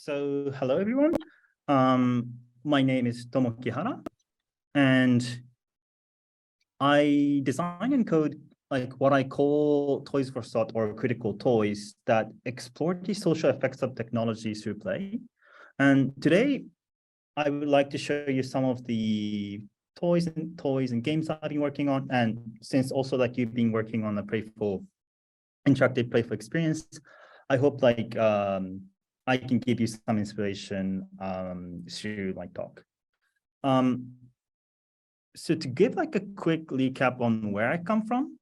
So hello, everyone. My name is Tomo Kihara, and I design and code like what I call toys for thought or critical toys that explore the social effects of technology through play. And today, I would like to show you some of the toys and games I've been working on. And since also like you've been working on a interactive playful experience, I hope like I can give you some inspiration through my talk. So to give like a quick recap on where I come from,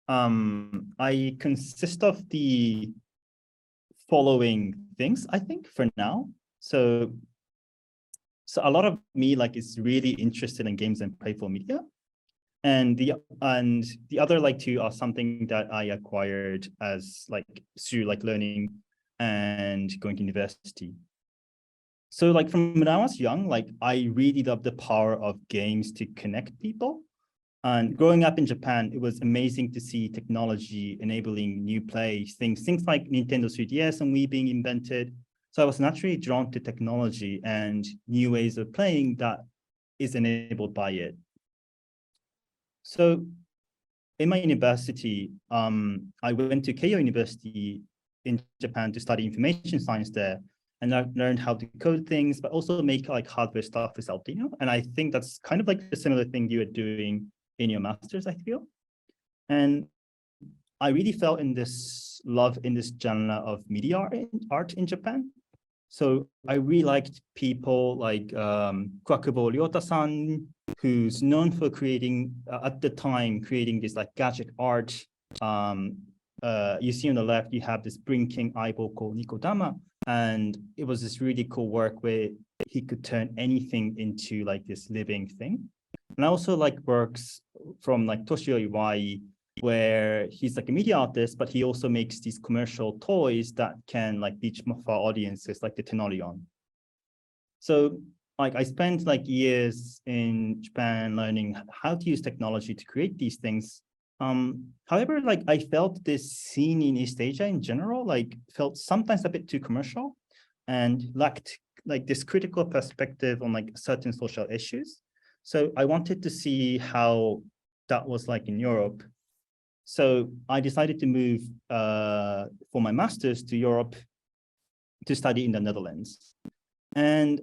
I consist of the following things, I think, for now. So a lot of me like is really interested in games and playful media. And the other like two are something that I acquired as like through like learning and going to university. So like from when I was young, like I really loved the power of games to connect people. And growing up in Japan, it was amazing to see technology enabling new play, things like Nintendo 3DS and Wii being invented. So I was naturally drawn to technology and new ways of playing that is enabled by it. So in my university, I went to Keio University in Japan to study information science there. And I learned how to code things, but also make like hardware stuff with Arduino. And I think that's kind of like a similar thing you are doing in your master's, I feel. And I really fell in this love in this genre of media art in Japan. So I really liked people like Kwakubo Ryota-san, who's known for creating, at the time, creating this like gadget art. You see on the left, you have this Spring King eyeball called Nikodama. And it was this really cool work where he could turn anything into like this living thing. And I also like works from like Toshio Iwai, where he's like a media artist, but he also makes these commercial toys that can like reach for audiences like the Tenorion. So like I spent like years in Japan learning how to use technology to create these things. However, like I felt this scene in East Asia in general, like felt sometimes a bit too commercial and lacked like this critical perspective on like certain social issues. So I wanted to see how that was like in Europe. So I decided to move for my master's to Europe to study in the Netherlands. And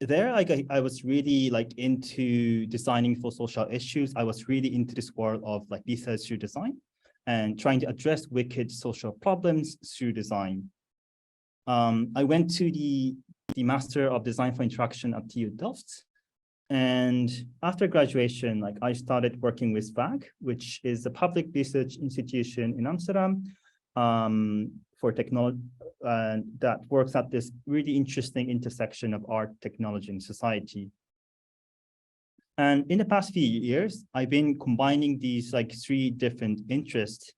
there, I was really like into designing for social issues. I was really into this world of like research through design and trying to address wicked social problems through design. I went to the Master of Design for Interaction at TU Delft. And after graduation, like I started working with VAG, which is a public research institution in Amsterdam for technology that works at this really interesting intersection of art, technology, and society. And in the past few years, I've been combining these like three different interests,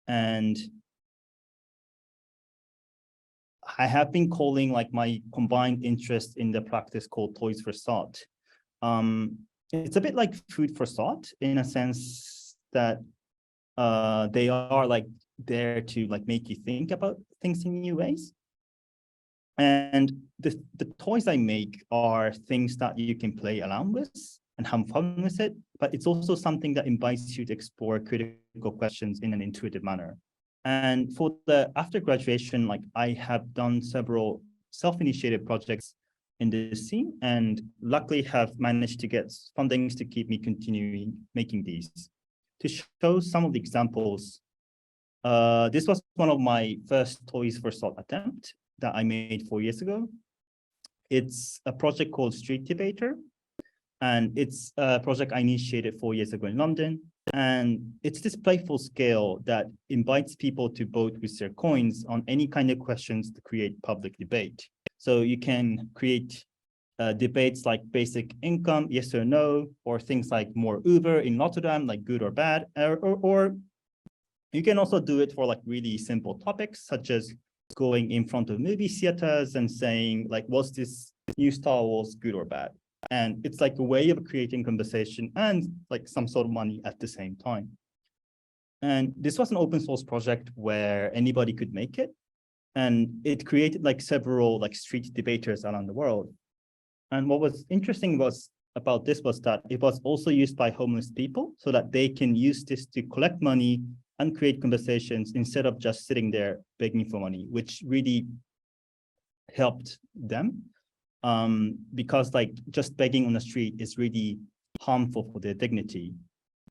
and I have been calling like my combined interest in the practice called Toys for Thought. It's a bit like food for thought in a sense that they are like there to like make you think about things in new ways. And the toys I make are things that you can play around with and have fun with it, but it's also something that invites you to explore critical questions in an intuitive manner. And for the after graduation, like I have done several self-initiated projects in this scene, and luckily have managed to get fundings to keep me continuing making these. To show some of the examples, this was one of my first Toys for Thought attempt that I made 4 years ago. It's a project called Street Debater, and it's a project I initiated 4 years ago in London. And it's this playful scale that invites people to vote with their coins on any kind of questions to create public debate. So you can create debates like basic income, yes or no, or things like more Uber in Rotterdam, like good or bad, or you can also do it for like really simple topics, such as going in front of movie theaters and saying like, was this new Star Wars good or bad? And it's like a way of creating conversation and like some sort of money at the same time. And this was an open source project where anybody could make it. And it created like several like street debaters around the world. And what was interesting about this was that it was also used by homeless people so that they can use this to collect money and create conversations instead of just sitting there begging for money, which really helped them. Because like just begging on the street is really harmful for their dignity.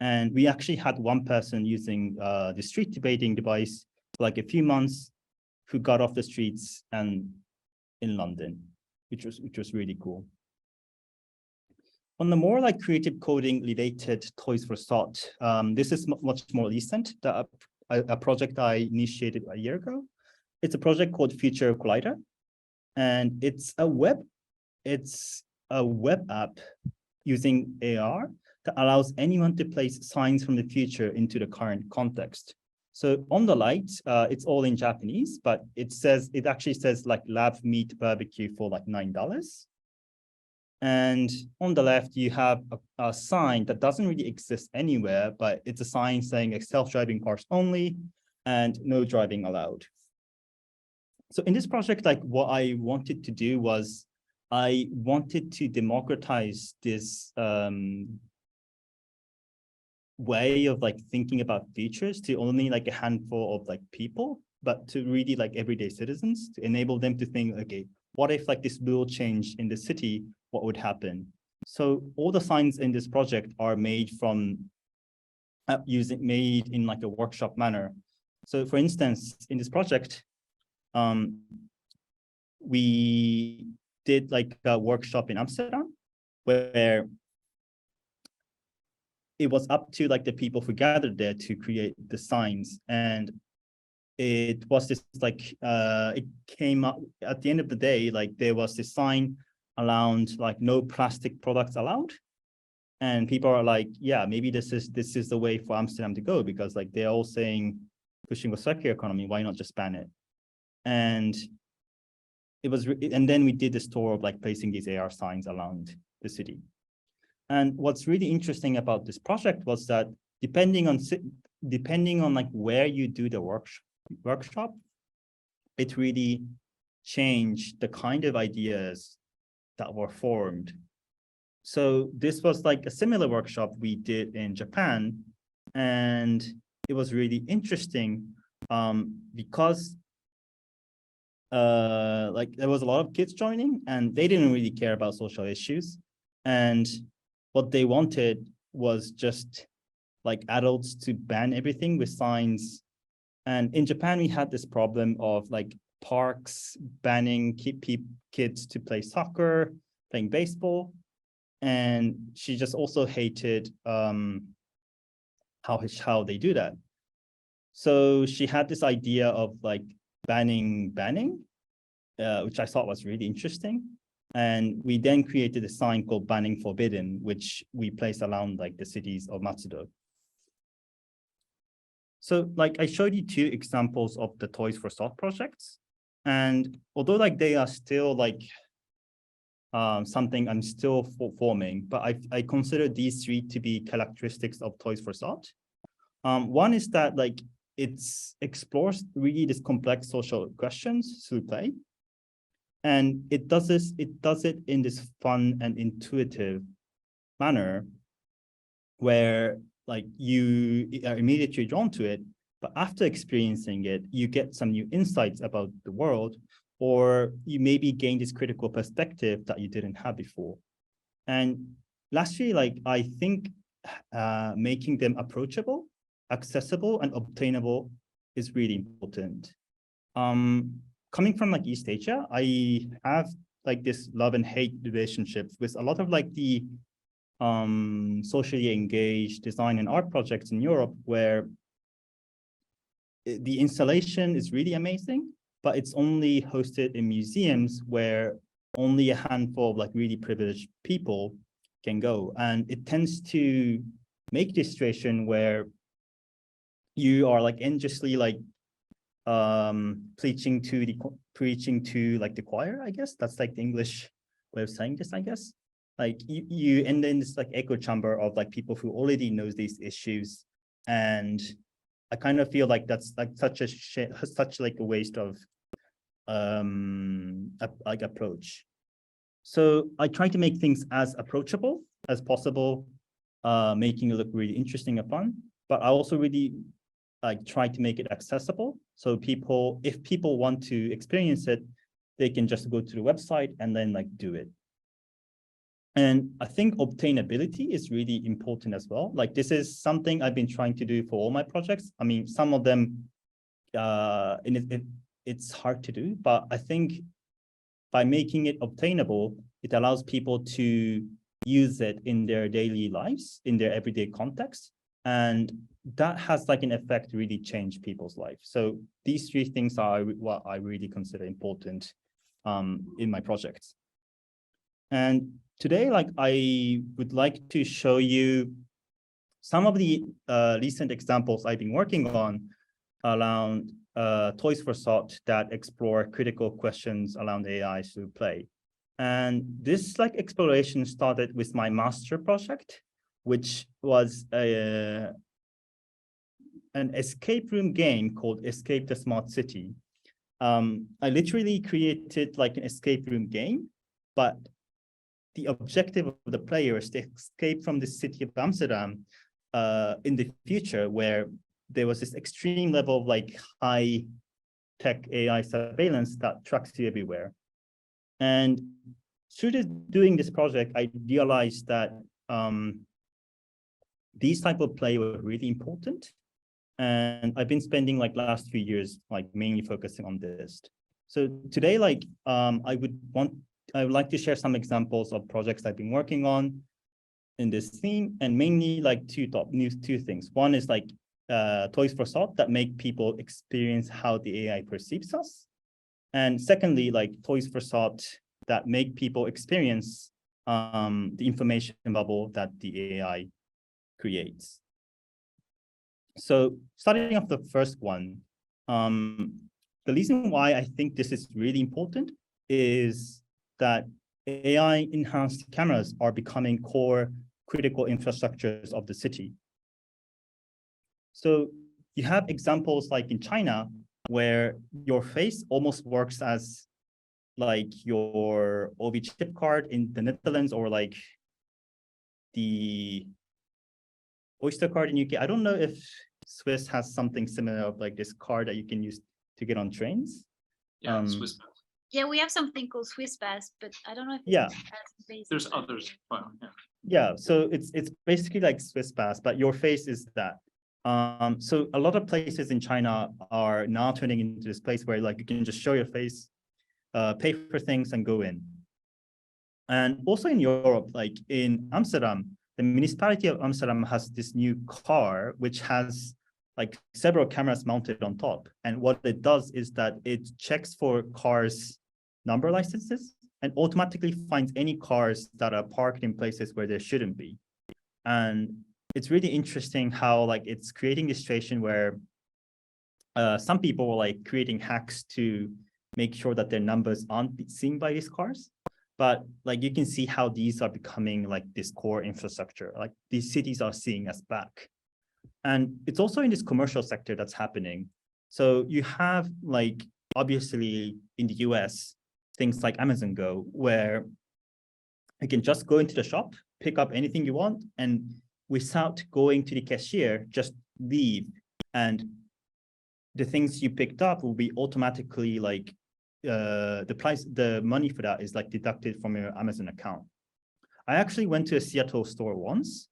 And we actually had one person using the street debating device for like a few months who got off the streets and in London, which was really cool. On the more like creative coding related Toys for Thought, this is much more recent, a project I initiated a year ago. It's a project called Future Collider, and it's a web app using AR that allows anyone to place signs from the future into the current context. So on the right, it's all in Japanese, but it actually says like lab meat barbecue for like $9. And on the left, you have a sign that doesn't really exist anywhere, but it's a sign saying self-driving cars only and no driving allowed. So in this project, like what I wanted to do was I wanted to democratize this way of like thinking about features to only like a handful of like people, but to really like everyday citizens, to enable them to think, okay, what if like this rule change in the city, what would happen? So all the signs in this project are made from made in like a workshop manner. So for instance, in this project, we did like a workshop in Amsterdam where it was up to like the people who gathered there to create the signs. And it was this like, it came up at the end of the day, like there was this sign around like no plastic products allowed. And people are like, yeah, maybe this is the way for Amsterdam to go, because like they're all saying pushing a circular economy, why not just ban it? And and then we did this tour of like placing these AR signs around the city. And what's really interesting about this project was that depending on like where you do the workshop, it really changed the kind of ideas that were formed. So this was like a similar workshop we did in Japan, and it was really interesting because like there was a lot of kids joining and they didn't really care about social issues. And what they wanted was just like adults to ban everything with signs. And in Japan, we had this problem of like parks banning kids to play soccer, playing baseball. And she just also hated how they do that. So she had this idea of like banning, which I thought was really interesting. And we then created a sign called Banning Forbidden, which we placed around like the cities of Matsudo. So like I showed you two examples of the Toys for Thought projects. And although like they are still like something I'm still forming, but I consider these three to be characteristics of Toys for Thought. One is that like it explores really this complex social questions through play. And it does it in this fun and intuitive manner where like you are immediately drawn to it, but after experiencing it, you get some new insights about the world, or you maybe gain this critical perspective that you didn't have before. And lastly, like I think making them approachable, accessible, and obtainable is really important. Coming from like East Asia, I have like this love and hate relationship with a lot of like the socially engaged design and art projects in Europe, where the installation is really amazing, but it's only hosted in museums where only a handful of like really privileged people can go. And it tends to make this situation where you are like endlessly like preaching to like the choir, I guess. That's like the English way of saying this, I guess. Like you end in this like echo chamber of like people who already knows these issues. And I kind of feel like that's like such like a waste of like approach. So I try to make things as approachable as possible, making it look really interesting and fun. But I also really like try to make it accessible. So people, if people want to experience it, they can just go to the website and then like do it. And I think obtainability is really important as well. Like this is something I've been trying to do for all my projects. I mean, some of them, it's hard to do, but I think by making it obtainable, it allows people to use it in their daily lives, in their everyday context. And that has like an effect really change people's life. So these three things are what I really consider important in my projects. And today, like I would like to show you some of the recent examples I've been working on around toys for thought that explore critical questions around AI through play. And this like exploration started with my master project, which was an escape room game called Escape the Smart City. I literally created like an escape room game, but the objective of the player is to escape from the city of Amsterdam in the future, where there was this extreme level of like high tech AI surveillance that tracks you everywhere. And through doing this project, I realized that these type of play were really important. And I've been spending like last few years, like mainly focusing on this. So today, like I would like to share some examples of projects I've been working on in this theme, and mainly like two things. One is like toys for thought that make people experience how the AI perceives us. And secondly, like toys for thought that make people experience the information bubble that the AI creates. So starting off the first one, the reason why I think this is really important is that AI-enhanced cameras are becoming core critical infrastructures of the city. So you have examples like in China, where your face almost works as like your OV chip card in the Netherlands, or like the Oyster card in UK. I don't know if Swiss has something similar of like this card that you can use to get on trains. Yeah, Swiss Pass. Yeah, we have something called Swiss Pass, but I don't know if it's There's others. Well, yeah, so it's basically like Swiss Pass, but your face is that. So a lot of places in China are now turning into this place where like you can just show your face, pay for things and go in. And also in Europe, like in Amsterdam, the municipality of Amsterdam has this new car, which has like several cameras mounted on top. And what it does is that it checks for cars' number licenses and automatically finds any cars that are parked in places where there shouldn't be. And it's really interesting how like it's creating this situation where some people were like creating hacks to make sure that their numbers aren't seen by these cars. But like you can see how these are becoming like this core infrastructure, like these cities are seeing us back. And it's also in this commercial sector that's happening. So you have like, obviously in the US, things like Amazon Go, where you can just go into the shop, pick up anything you want, and without going to the cashier, just leave. And the things you picked up will be automatically like, the money for that is like deducted from your Amazon account. I actually went to a Seattle store once,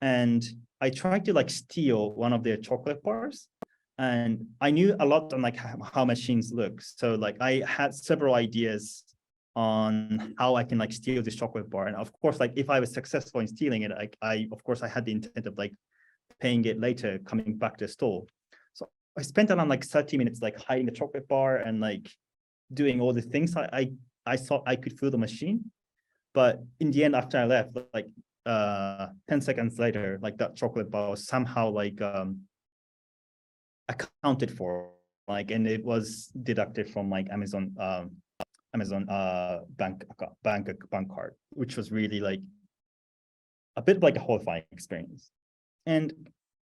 and I tried to like steal one of their chocolate bars, and I knew a lot on like how machines look. So like I had several ideas on how I can like steal this chocolate bar. And of course, like if I was successful in stealing it, like of course I had the intent of like paying it later, coming back to the store. So I spent around like 30 minutes like hiding the chocolate bar and like doing all the things. I thought I could fool the machine, but in the end, after I left, like 10 seconds later, like that chocolate bar was somehow like accounted for, like, and it was deducted from like Amazon bank card, which was really like a bit like a horrifying experience. And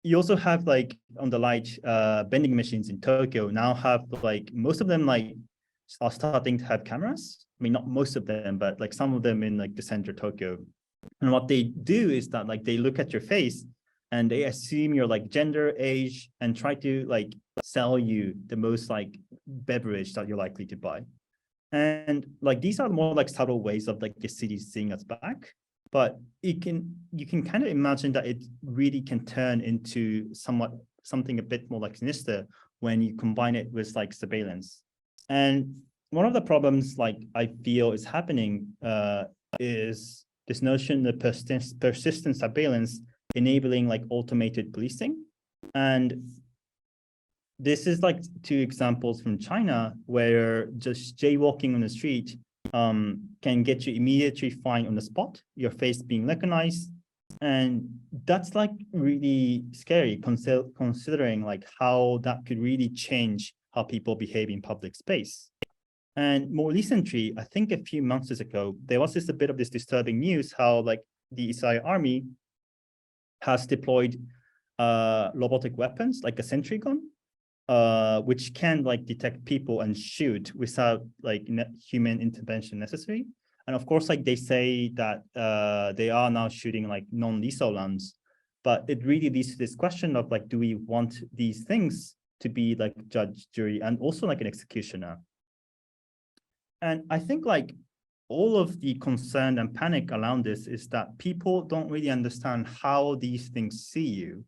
you also have like on the light vending machines in Tokyo now have like most of them like are starting to have cameras. I mean, not most of them, but like some of them in like the center of Tokyo. And what they do is that like they look at your face and they assume your like gender, age, and try to like sell you the most like beverage that you're likely to buy. And like these are more like subtle ways of like the city seeing us back. But you can kind of imagine that it really can turn into something a bit more like sinister when you combine it with like surveillance. And one of the problems like I feel is happening is this notion of persistent surveillance enabling like automated policing. And this is like two examples from China where just jaywalking on the street can get you immediately fined on the spot, your face being recognized. And that's like really scary considering like how that could really change how people behave in public space. And more recently, I think a few months ago, there was a bit of this disturbing news how like the Israeli army has deployed robotic weapons like a sentry gun, which can like detect people and shoot without like human intervention necessary. And of course, like they say that they are now shooting like non-lethal rounds, but it really leads to this question of like, do we want these things to be like judge, jury, and also like an executioner? And I think like all of the concern and panic around this is that people don't really understand how these things see you.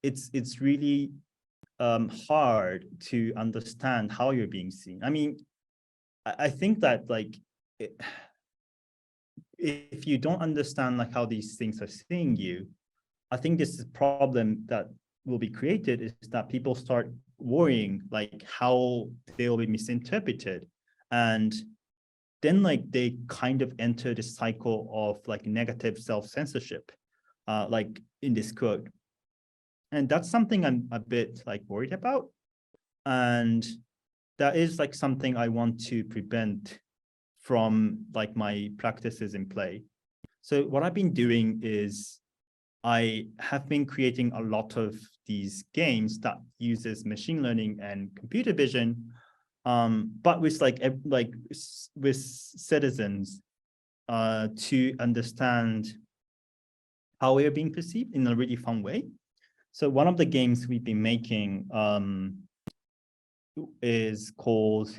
It's really hard to understand how you're being seen. I mean, I think that like, if you don't understand like how these things are seeing you, I think this is a problem that will be created is that people start worrying like how they will be misinterpreted. And then like they kind of enter this cycle of like negative self-censorship, like in this quote. And that's something I'm a bit like worried about. And that is like something I want to prevent from like my practices in play. So what I've been doing is I have been creating a lot of these games that uses machine learning and computer vision, but with with citizens to understand how we are being perceived in a really fun way. So one of the games we've been making is called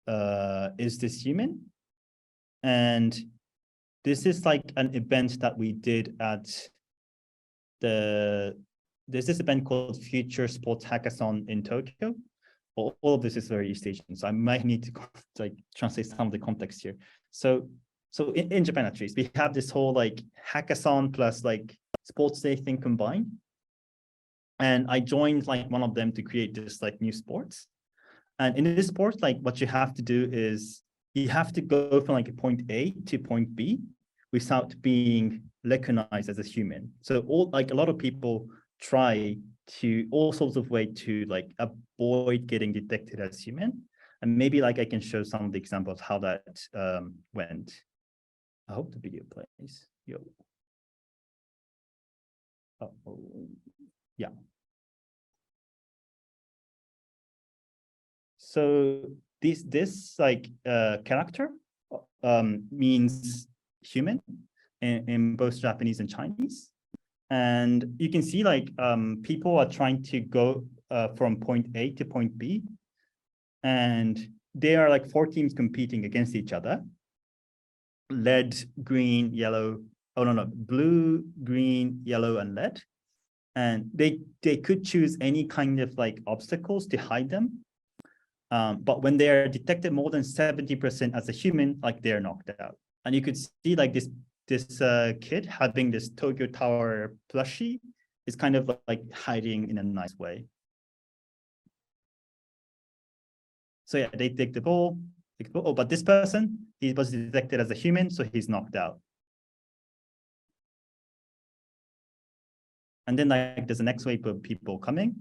Is This Human? And this is like an event that we did at there's this event called Future Sports Hackathon in Tokyo. All of this is very East Asian, so I might need to like translate some of the context here. So in Japan, at least, we have this whole like hackathon plus like sports day thing combined. And I joined like one of them to create this like new sports. And in this sport, like what you have to do is you have to go from like point A to point B without being recognized as a human. So a lot of people try to all sorts of way to like avoid getting detected as human. And maybe like I can show some of the examples how that went. I hope the video plays. Yo. Oh, yeah. So this like character means human in both Japanese and Chinese. And you can see like people are trying to go from point A to point B. And there are like 4 teams competing against each other. Red, green, yellow, blue, green, yellow, and red. And they could choose any kind of like obstacles to hide them. But when they're detected more than 70% as a human, like they're knocked out. And you could see like this kid having this Tokyo Tower plushie is kind of like hiding in a nice way. So yeah, they take the ball. Oh, but this person, he was detected as a human, so he's knocked out. And then like there's the next wave of people coming.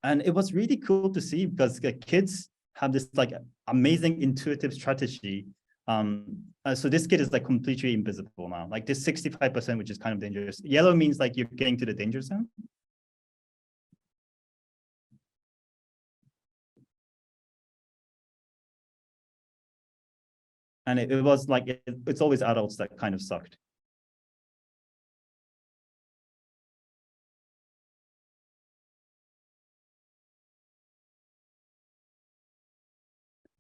And it was really cool to see because the kids have this like amazing intuitive strategy. So this kid is like completely invisible now, like this 65%, which is kind of dangerous. Yellow means like you're getting to the danger zone. And it was like, it's always adults that kind of sucked.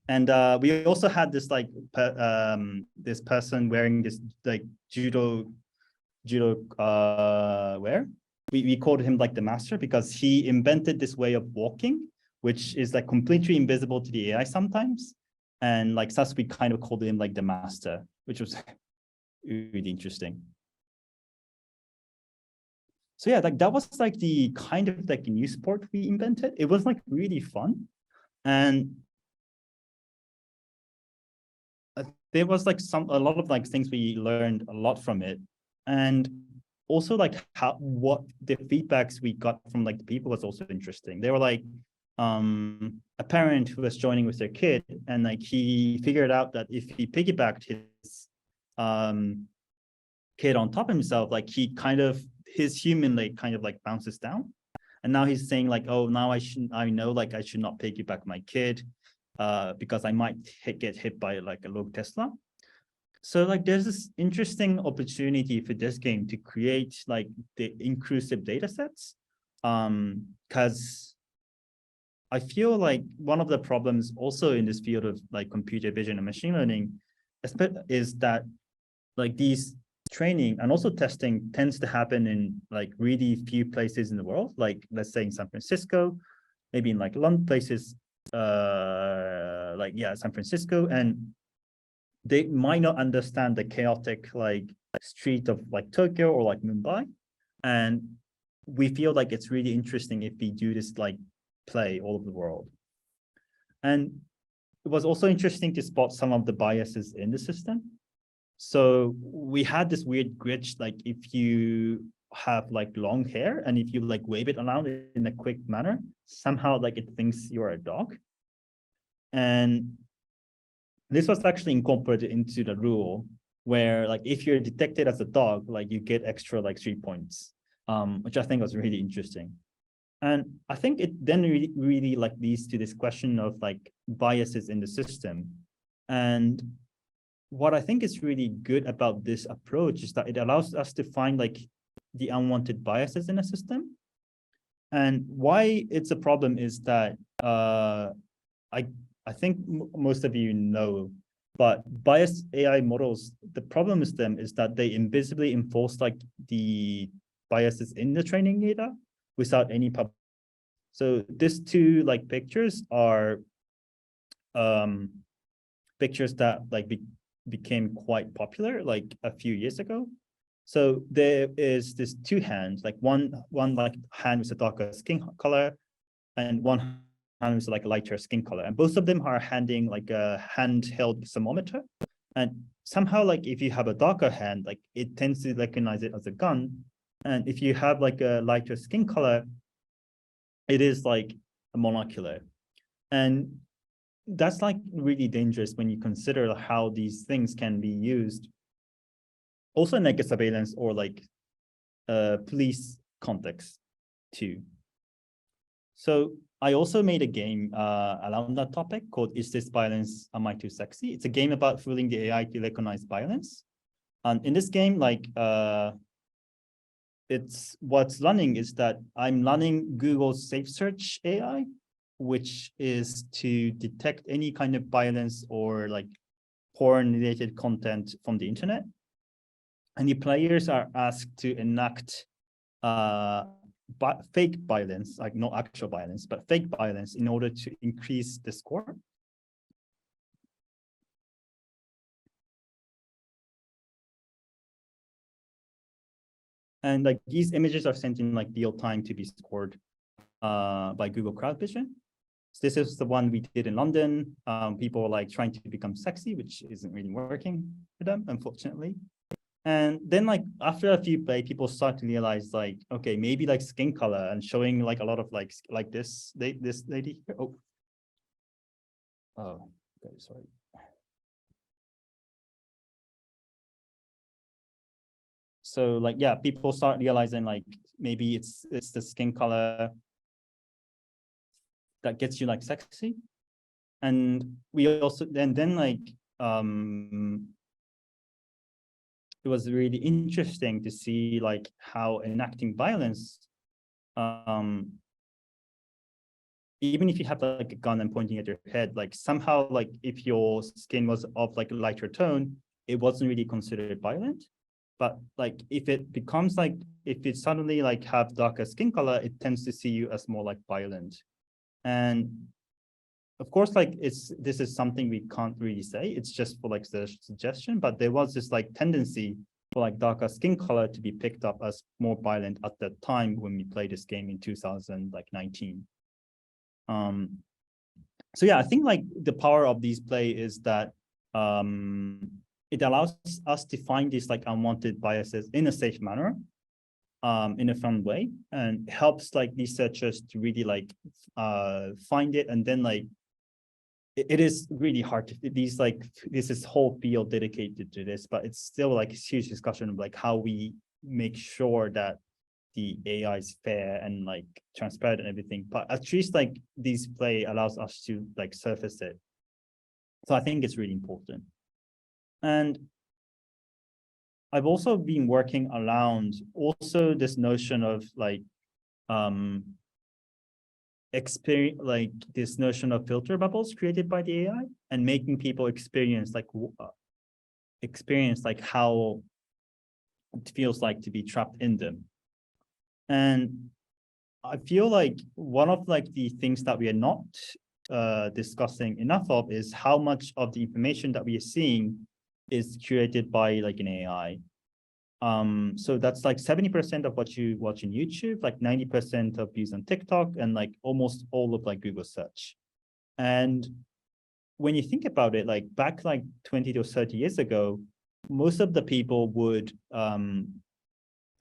And we also had this like this person wearing this like judo wear. We called him like the master because he invented this way of walking, which is like completely invisible to the AI sometimes. And like thus we kind of called him like the master, which was really interesting. So yeah, like that was like the kind of like new sport we invented. It was like really fun. And there was like a lot of like things we learned a lot from it. And also like what the feedbacks we got from like the people was also interesting. They were like a parent who was joining with their kid, and like he figured out that if he piggybacked his kid on top of himself, like he kind of, his human leg kind of like bounces down. And now he's saying like, oh, now I know like I should not piggyback my kid because I might get hit by like a log Tesla. So like there's this interesting opportunity for this game to create like the inclusive data sets. Because I feel like one of the problems also in this field of like computer vision and machine learning is that like these training and also testing tends to happen in like really few places in the world, like let's say in San Francisco, maybe in like London places, like yeah, San Francisco, and they might not understand the chaotic like street of like Tokyo or like Mumbai. And we feel like it's really interesting if we do this like play all over the world. And it was also interesting to spot some of the biases in the system. So we had this weird glitch, like if you have like long hair and if you like wave it around in a quick manner, somehow like it thinks you're a dog. And this was actually incorporated into the rule where like if you're detected as a dog, like you get extra like 3 points, which I think was really interesting. And I think it then really like leads to this question of like biases in the system. And what I think is really good about this approach is that it allows us to find like the unwanted biases in a system. And why it's a problem is that I think most of you know, but biased AI models, the problem with them is that they invisibly enforce like the biases in the training data without any public. So these two like pictures are pictures that like became quite popular like a few years ago. So there is this two hands, like one like hand with a darker skin color and one hand with like a lighter skin color. And both of them are handing like a handheld thermometer. And somehow like if you have a darker hand, like it tends to recognize it as a gun. And if you have like a lighter skin color, it is like a monocular. And that's like really dangerous when you consider how these things can be used also in like a surveillance or like police context too. So I also made a game around that topic called Is This Violence? Am I Too Sexy? It's a game about fooling the AI to recognize violence. And in this game, like it's what's running is that I'm running Google's Safe Search AI, which is to detect any kind of violence or like porn-related content from the internet. And the players are asked to enact fake violence, like not actual violence, but fake violence in order to increase the score. And like these images are sent in like real time to be scored by Google Crowd Vision. So this is the one we did in London. People were like trying to become sexy, which isn't really working for them, unfortunately. And then like after a few play, people start to realize like, okay, maybe like skin color and showing like a lot of like this lady here. Oh, okay, sorry. So like, yeah, people start realizing like maybe it's the skin color that gets you like sexy. And we also then like it was really interesting to see like how enacting violence, even if you have like a gun and pointing at your head, like somehow like if your skin was of like a lighter tone, it wasn't really considered violent. But like if it becomes like, if you suddenly like have darker skin color, it tends to see you as more like violent. And of course, like this is something we can't really say. It's just for like the suggestion, but there was this like tendency for like darker skin color to be picked up as more violent at that time when we played this game in 2019. So yeah, I think like the power of these play is that it allows us to find these like unwanted biases in a safe manner, in a fun way, and helps like researchers to really like find it. And then like it is really hard to this is whole field dedicated to this, but it's still like a huge discussion of like how we make sure that the AI is fair and like transparent and everything. But at least like these play allows us to like surface it. So I think it's really important. And I've also been working around also this notion of like experience, like this notion of filter bubbles created by the AI and making people experience like how it feels like to be trapped in them. And I feel like one of like the things that we are not discussing enough of is how much of the information that we are seeing is curated by like an AI. So that's like 70% of what you watch in YouTube, like 90% of views on TikTok, and like almost all of like Google search. And when you think about it, like back like 20 to 30 years ago, most of the people would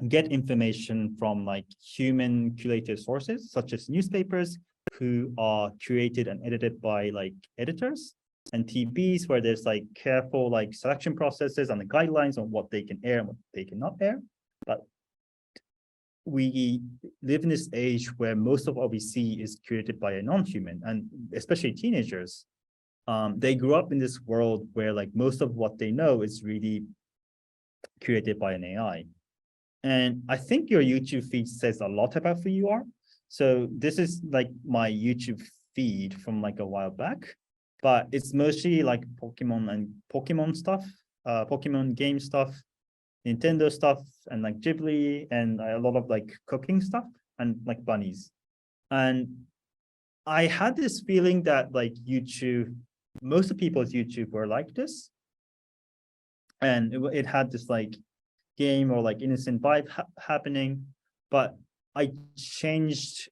get information from like human curated sources, such as newspapers, who are curated and edited by like editors, and TVs, where there's like careful like selection processes and the guidelines on what they can air and what they cannot air. But we live in this age where most of what we see is curated by a non-human, and especially teenagers. They grew up in this world where like most of what they know is really curated by an AI. And I think your YouTube feed says a lot about who you are. So this is like my YouTube feed from like a while back, but it's mostly like Pokemon stuff, Pokemon game stuff, Nintendo stuff, and like Ghibli, and a lot of like cooking stuff and like bunnies. And I had this feeling that like YouTube, most of people's YouTube were like this. And it had this like game or like innocent vibe happening, but I changed,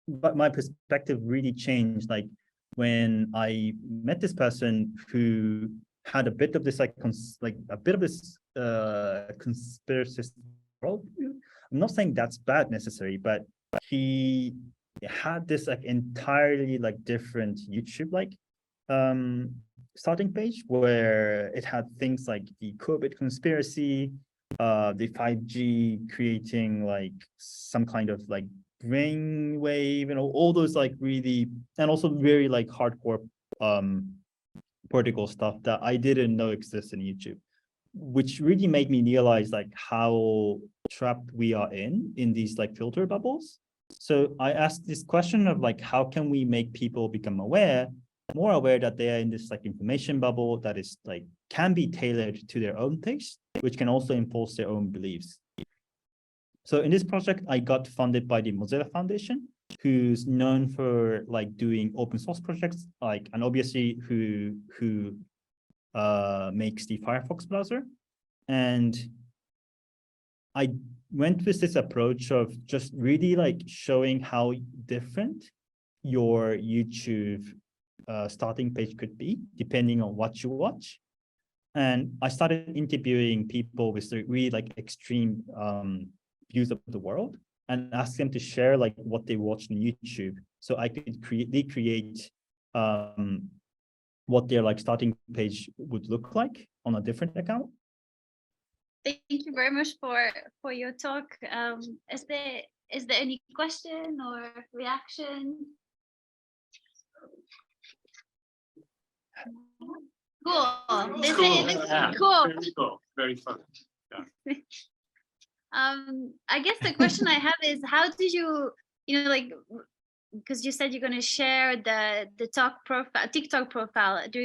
but my perspective really changed like when I met this person who had a bit of this like conspiracy worldview. I'm not saying that's bad necessarily, but he had this like entirely like different YouTube like starting page where it had things like the COVID conspiracy, the 5G creating like some kind of like brainwave, you know, all those like really, and also very like hardcore political stuff that I didn't know exists in YouTube, which really made me realize like how trapped we are in these like filter bubbles. So I asked this question of like, how can we make people become more aware that they are in this like information bubble that is like can be tailored to their own taste, which can also enforce their own beliefs. So in this project, I got funded by the Mozilla Foundation, who's known for like doing open source projects, like, and obviously who makes the Firefox browser. And I went with this approach of just really like showing how different your YouTube starting page could be depending on what you watch. And I started interviewing people with really like extreme views of the world and ask them to share like what they watched on YouTube, so I could recreate what their like starting page would look like on a different account. Thank you very much for your talk. Is there any question or reaction? Cool. This Cool. is Yeah, cool. Very cool. Very fun. I guess the question I have is, how did you know, like, because you said you're going to share the TikTok profile